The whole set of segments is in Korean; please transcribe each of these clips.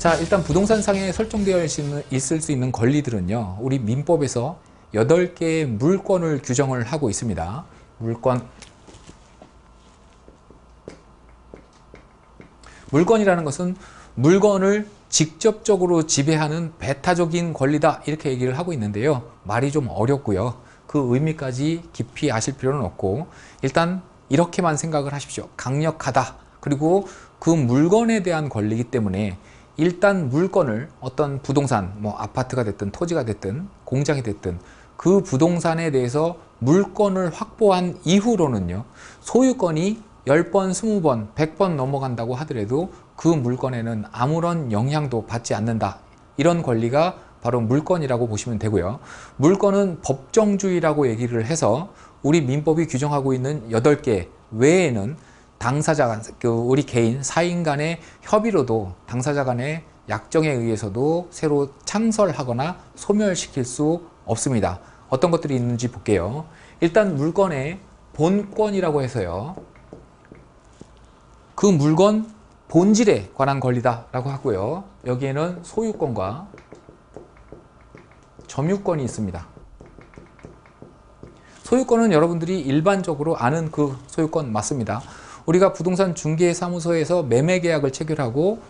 자, 일단 부동산상에 설정되어 있을 수 있는 권리들은요, 우리 민법에서 8개의 물권을 규정을 하고 있습니다. 물권이라는 것은 물건을 직접적으로 지배하는 배타적인 권리다, 이렇게 얘기를 하고 있는데요. 말이 좀 어렵고요. 그 의미까지 깊이 아실 필요는 없고, 일단 이렇게만 생각을 하십시오. 강력하다. 그리고 그 물건에 대한 권리이기 때문에 일단 물건을 어떤 부동산, 뭐 아파트가 됐든 토지가 됐든 공장이 됐든 그 부동산에 대해서 물건을 확보한 이후로는요, 소유권이 10번, 20번, 100번 넘어간다고 하더라도 그 물건에는 아무런 영향도 받지 않는다. 이런 권리가 바로 물권이라고 보시면 되고요. 물권은 법정주의라고 얘기를 해서 우리 민법이 규정하고 있는 8개 외에는 당사자, 우리 개인, 사인 간의 협의로도 당사자 간의 약정에 의해서도 새로 창설하거나 소멸시킬 수 없습니다. 어떤 것들이 있는지 볼게요. 일단 물건의 본권이라고 해서요, 그 물건 본질에 관한 권리다라고 하고요. 여기에는 소유권과 점유권이 있습니다. 소유권은 여러분들이 일반적으로 아는 그 소유권 맞습니다. 우리가 부동산 중개사무소에서 매매 계약을 체결하고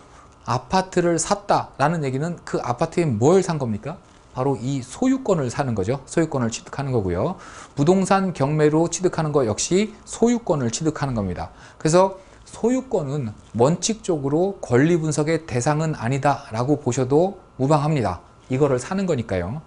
아파트를 샀다라는 얘기는 그 아파트에 뭘 산 겁니까? 바로 이 소유권을 사는 거죠. 소유권을 취득하는 거고요. 부동산 경매로 취득하는 것 역시 소유권을 취득하는 겁니다. 그래서 소유권은 원칙적으로 권리 분석의 대상은 아니다라고 보셔도 무방합니다. 이거를 사는 거니까요.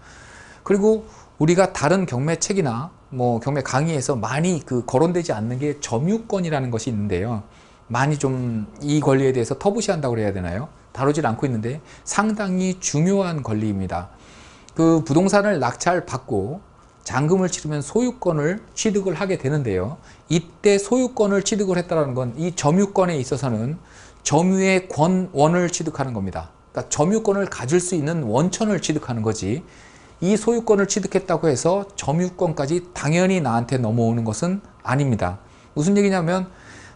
그리고 우리가 다른 경매책이나 뭐 경매 강의에서 많이 거론되지 않는 게 점유권이라는 것이 있는데요. 많이 좀 이 권리에 대해서 터부시한다고 그래야 되나요? 다루질 않고 있는데 상당히 중요한 권리입니다. 그 부동산을 낙찰받고 잔금을 치르면 소유권을 취득을 하게 되는데요. 이때 소유권을 취득을 했다는 건 이 점유권에 있어서는 점유의 권원을 취득하는 겁니다. 그러니까 점유권을 가질 수 있는 원천을 취득하는 거지, 이 소유권을 취득했다고 해서 점유권까지 당연히 나한테 넘어오는 것은 아닙니다. 무슨 얘기냐면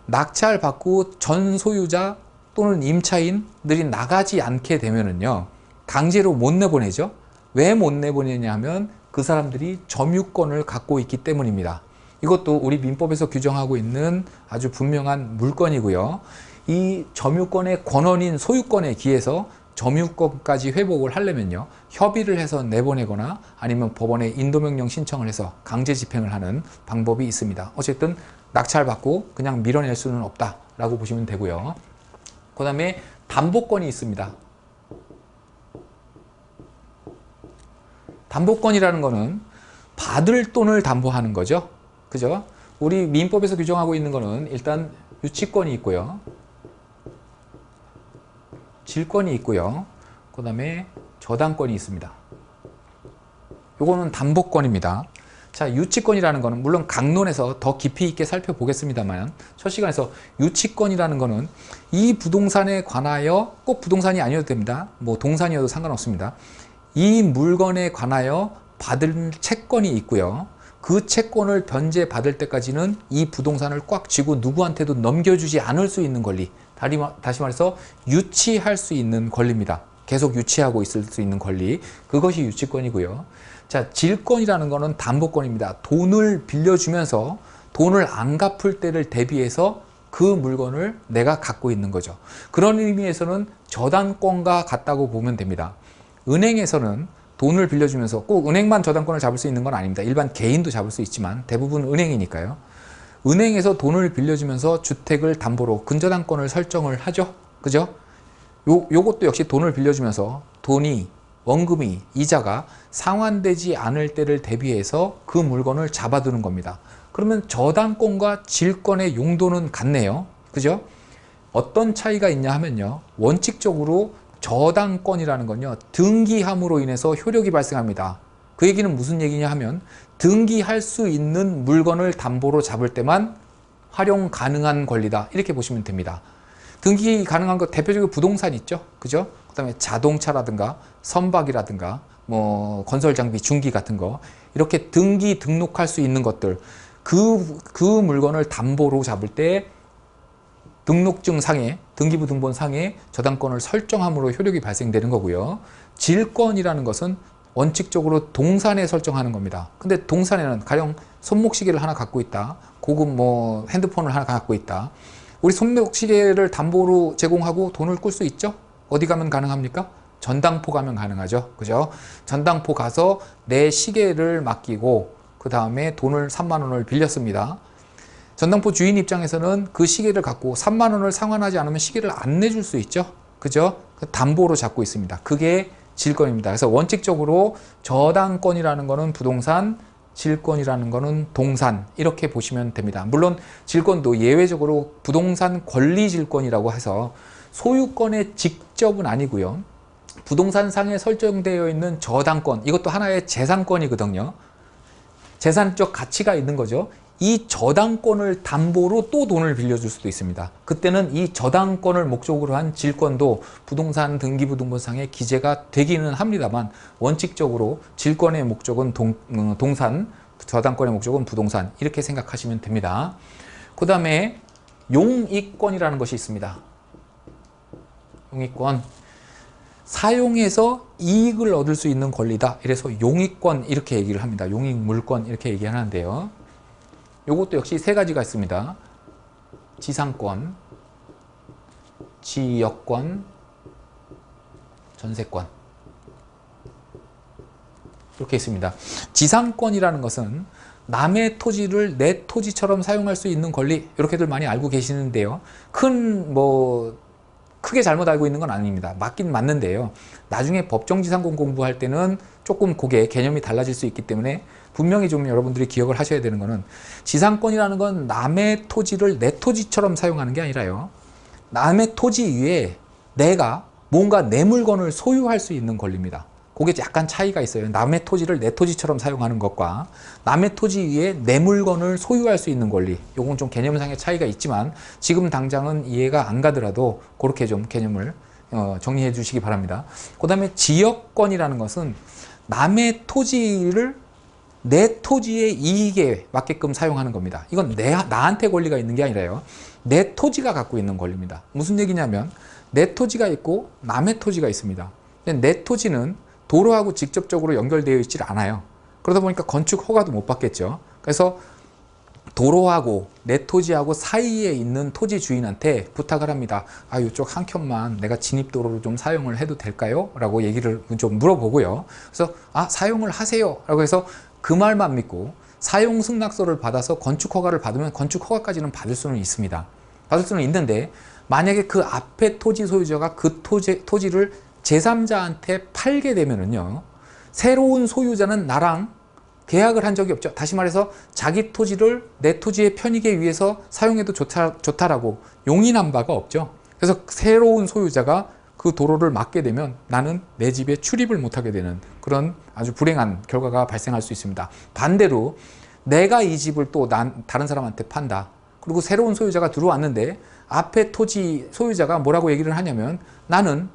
낙찰받고 전 소유자 또는 임차인들이 나가지 않게 되면은요, 강제로 못 내보내죠. 왜 못 내보내냐 하면 그 사람들이 점유권을 갖고 있기 때문입니다. 이것도 우리 민법에서 규정하고 있는 아주 분명한 물권이고요. 이 점유권의 권원인 소유권에 기해서 점유권까지 회복을 하려면요, 협의를 해서 내보내거나 아니면 법원에 인도명령 신청을 해서 강제 집행을 하는 방법이 있습니다. 어쨌든 낙찰받고 그냥 밀어낼 수는 없다라고 보시면 되고요. 그 다음에 담보권이 있습니다. 담보권이라는 거는 받을 돈을 담보하는 거죠. 그죠? 우리 민법에서 규정하고 있는 거는 일단 유치권이 있고요, 질권이 있고요, 그 다음에 저당권이 있습니다. 요거는 담보권입니다. 자, 유치권이라는 거는 물론 강론에서 더 깊이 있게 살펴보겠습니다만, 첫 시간에서 유치권이라는 거는 이 부동산에 관하여, 꼭 부동산이 아니어도 됩니다. 뭐 동산이어도 상관없습니다. 이 물건에 관하여 받을 채권이 있고요. 그 채권을 변제받을 때까지는 이 부동산을 꽉 쥐고 누구한테도 넘겨주지 않을 수 있는 권리, 다시 말해서 유치할 수 있는 권리입니다. 계속 유치하고 있을 수 있는 권리, 그것이 유치권이고요. 자, 질권이라는 거는 담보권입니다. 돈을 빌려주면서 돈을 안 갚을 때를 대비해서 그 물건을 내가 갖고 있는 거죠. 그런 의미에서는 저당권과 같다고 보면 됩니다. 은행에서는 돈을 빌려주면서 꼭 은행만 저당권을 잡을 수 있는 건 아닙니다. 일반 개인도 잡을 수 있지만 대부분 은행이니까요. 은행에서 돈을 빌려주면서 주택을 담보로 근저당권을 설정을 하죠. 그죠? 요것도 역시 돈을 빌려주면서 돈이, 원금이, 이자가 상환되지 않을 때를 대비해서 그 물건을 잡아두는 겁니다. 그러면 저당권과 질권의 용도는 같네요. 그죠? 어떤 차이가 있냐 하면요, 원칙적으로 저당권이라는 건요, 등기함으로 인해서 효력이 발생합니다. 그 얘기는 무슨 얘기냐 하면 등기할 수 있는 물건을 담보로 잡을 때만 활용 가능한 권리다, 이렇게 보시면 됩니다. 등기 가능한 거 대표적으로 부동산 있죠. 그죠? 그 다음에 자동차라든가 선박이라든가 뭐 건설장비, 중기 같은 거, 이렇게 등기 등록할 수 있는 것들, 그 물건을 담보로 잡을 때 등록증 상에, 등기부등본 상에 저당권을 설정함으로 효력이 발생되는 거고요. 질권이라는 것은 원칙적으로 동산에 설정하는 겁니다. 근데 동산에는 가령 손목시계를 하나 갖고 있다. 고급 뭐 핸드폰을 하나 갖고 있다. 우리 손목시계를 담보로 제공하고 돈을 꿀 수 있죠? 어디 가면 가능합니까? 전당포 가면 가능하죠. 그죠? 전당포 가서 내 시계를 맡기고 그 다음에 돈을 3만 원을 빌렸습니다. 전당포 주인 입장에서는 그 시계를 갖고 3만 원을 상환하지 않으면 시계를 안 내줄 수 있죠. 그죠? 담보로 잡고 있습니다. 그게 질권입니다. 그래서 원칙적으로 저당권이라는 거는 부동산, 질권이라는 거는 동산, 이렇게 보시면 됩니다. 물론 질권도 예외적으로 부동산 권리질권이라고 해서 소유권의 직접은 아니고요. 부동산상에 설정되어 있는 저당권, 이것도 하나의 재산권이거든요. 재산적 가치가 있는 거죠. 이 저당권을 담보로 또 돈을 빌려줄 수도 있습니다. 그때는 이 저당권을 목적으로 한 질권도 부동산 등기부등본상에 기재가 되기는 합니다만 원칙적으로 질권의 목적은 동산, 저당권의 목적은 부동산, 이렇게 생각하시면 됩니다. 그 다음에 용익권이라는 것이 있습니다. 용익권, 사용해서 이익을 얻을 수 있는 권리다. 이래서 용익권 이렇게 얘기를 합니다. 용익물권 이렇게 얘기하는데요. 요것도 역시 세 가지가 있습니다. 지상권, 지역권, 전세권, 이렇게 있습니다. 지상권이라는 것은 남의 토지를 내 토지처럼 사용할 수 있는 권리, 이렇게들 많이 알고 계시는데요. 크게 잘못 알고 있는 건 아닙니다. 맞긴 맞는데요. 나중에 법정지상권 공부할 때는 조금 그게 개념이 달라질 수 있기 때문에 분명히 좀 여러분들이 기억을 하셔야 되는 거는, 지상권이라는 건 남의 토지를 내 토지처럼 사용하는 게 아니라요, 남의 토지 위에 내가 뭔가 내 물건을 소유할 수 있는 권리입니다. 그게 약간 차이가 있어요. 남의 토지를 내 토지처럼 사용하는 것과 남의 토지 위에 내 물건을 소유할 수 있는 권리, 요건 좀 개념상의 차이가 있지만 지금 당장은 이해가 안 가더라도 그렇게 좀 개념을 정리해 주시기 바랍니다. 그 다음에 지역권이라는 것은 남의 토지를 내 토지의 이익에 맞게끔 사용하는 겁니다. 이건 나한테 권리가 있는 게 아니라요, 내 토지가 갖고 있는 권리입니다. 무슨 얘기냐면 내 토지가 있고 남의 토지가 있습니다. 근데 내 토지는 도로하고 직접적으로 연결되어 있질 않아요. 그러다 보니까 건축 허가도 못 받겠죠. 그래서 도로하고 내 토지하고 사이에 있는 토지 주인한테 부탁을 합니다. 이쪽 한 켠만 내가 진입도로로 좀 사용을 해도 될까요? 라고 얘기를 좀 물어보고요. 그래서 사용을 하세요 라고 해서 그 말만 믿고 사용 승낙서를 받아서 건축 허가를 받으면 건축 허가까지는 받을 수는 있습니다. 받을 수는 있는데 만약에 그 앞에 토지 소유자가 그 토지를 제3자한테 팔게 되면은요, 새로운 소유자는 나랑 계약을 한 적이 없죠. 다시 말해서 자기 토지를 내 토지에 편익에 위해서 사용해도 좋다라고 용인한 바가 없죠. 그래서 새로운 소유자가 그 도로를 막게 되면 나는 내 집에 출입을 못하게 되는 그런 아주 불행한 결과가 발생할 수 있습니다. 반대로 내가 이 집을 또 다른 사람한테 판다. 그리고 새로운 소유자가 들어왔는데 앞에 토지 소유자가 뭐라고 얘기를 하냐면, 나는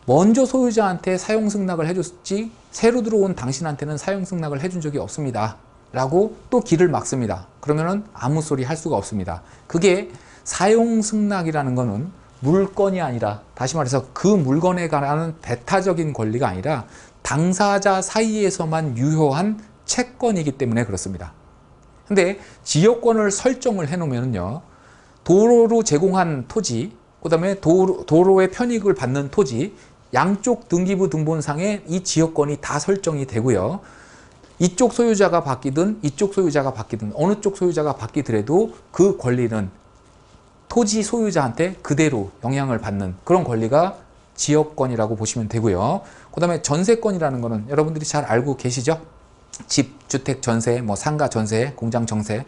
먼저 소유자한테 사용 승낙을 해줬지 새로 들어온 당신한테는 사용 승낙을 해준 적이 없습니다 라고 또 길을 막습니다. 그러면은 아무 소리 할 수가 없습니다. 그게 사용 승낙이라는 거는 물건이 아니라, 다시 말해서 그 물건에 관한 배타적인 권리가 아니라 당사자 사이에서만 유효한 채권이기 때문에 그렇습니다. 근데 지역권을 설정을 해 놓으면요, 도로로 제공한 토지, 그 다음에 도로의 편익을 받는 토지, 양쪽 등기부 등본상에 이 지역권이 다 설정이 되고요. 이쪽 소유자가 바뀌든 이쪽 소유자가 바뀌든 어느 쪽 소유자가 바뀌더라도 그 권리는 토지 소유자한테 그대로 영향을 받는 그런 권리가 지역권이라고 보시면 되고요. 그 다음에 전세권이라는 거는 여러분들이 잘 알고 계시죠? 집, 주택 전세, 상가 전세, 공장 전세.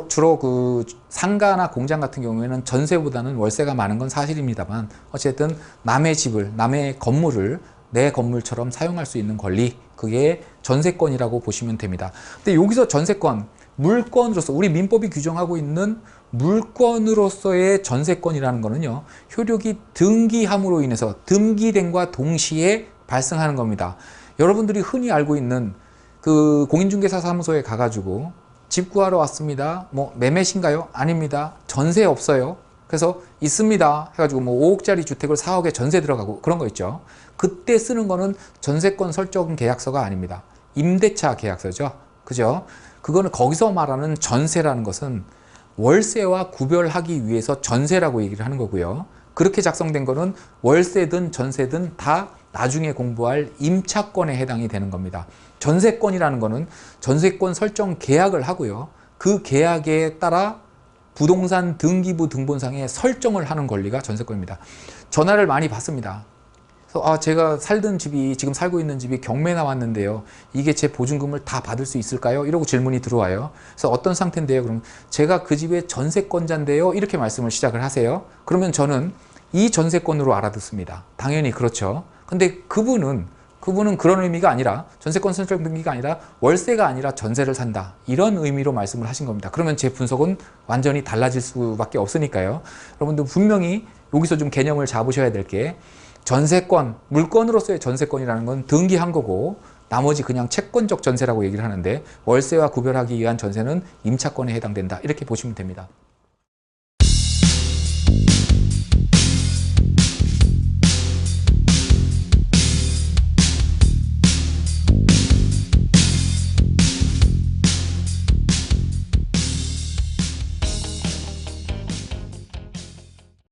주로 그 상가나 공장 같은 경우에는 전세보다는 월세가 많은 건 사실입니다만, 어쨌든 남의 집을, 남의 건물을 내 건물처럼 사용할 수 있는 권리, 그게 전세권이라고 보시면 됩니다. 근데 여기서 전세권, 물권으로서, 우리 민법이 규정하고 있는 물권으로서의 전세권이라는 거는요, 효력이 등기함으로 인해서 등기됨과 동시에 발생하는 겁니다. 여러분들이 흔히 알고 있는 그 공인중개사 사무소에 가가지고 집 구하러 왔습니다. 매매신가요? 아닙니다. 전세 없어요. 그래서 있습니다 해가지고 뭐 5억짜리 주택을 4억에 전세 들어가고 그런 거 있죠. 그때 쓰는 거는 전세권 설정 계약서가 아닙니다. 임대차 계약서죠. 그죠? 그거는 거기서 말하는 전세라는 것은 월세와 구별하기 위해서 전세라고 얘기를 하는 거고요. 그렇게 작성된 거는 월세든 전세든 다 나중에 공부할 임차권에 해당이 되는 겁니다. 전세권이라는 거는 전세권 설정 계약을 하고요. 그 계약에 따라 부동산 등기부 등본상에 설정을 하는 권리가 전세권입니다. 전화를 많이 받습니다. 그래서 제가 살던 집이, 지금 살고 있는 집이 경매 나왔는데요. 이게 제 보증금을 다 받을 수 있을까요? 이러고 질문이 들어와요. 그래서 어떤 상태인데요? 그럼 제가 그 집의 전세권자인데요. 이렇게 말씀을 시작을 하세요. 그러면 저는 이 전세권으로 알아듣습니다. 당연히 그렇죠. 근데 그분은 그런 의미가 아니라 전세권 설정 등기가 아니라 월세가 아니라 전세를 산다. 이런 의미로 말씀을 하신 겁니다. 그러면 제 분석은 완전히 달라질 수밖에 없으니까요. 여러분들 분명히 여기서 좀 개념을 잡으셔야 될 게 전세권, 물건으로서의 전세권이라는 건 등기한 거고 나머지 그냥 채권적 전세라고 얘기를 하는데 월세와 구별하기 위한 전세는 임차권에 해당된다. 이렇게 보시면 됩니다.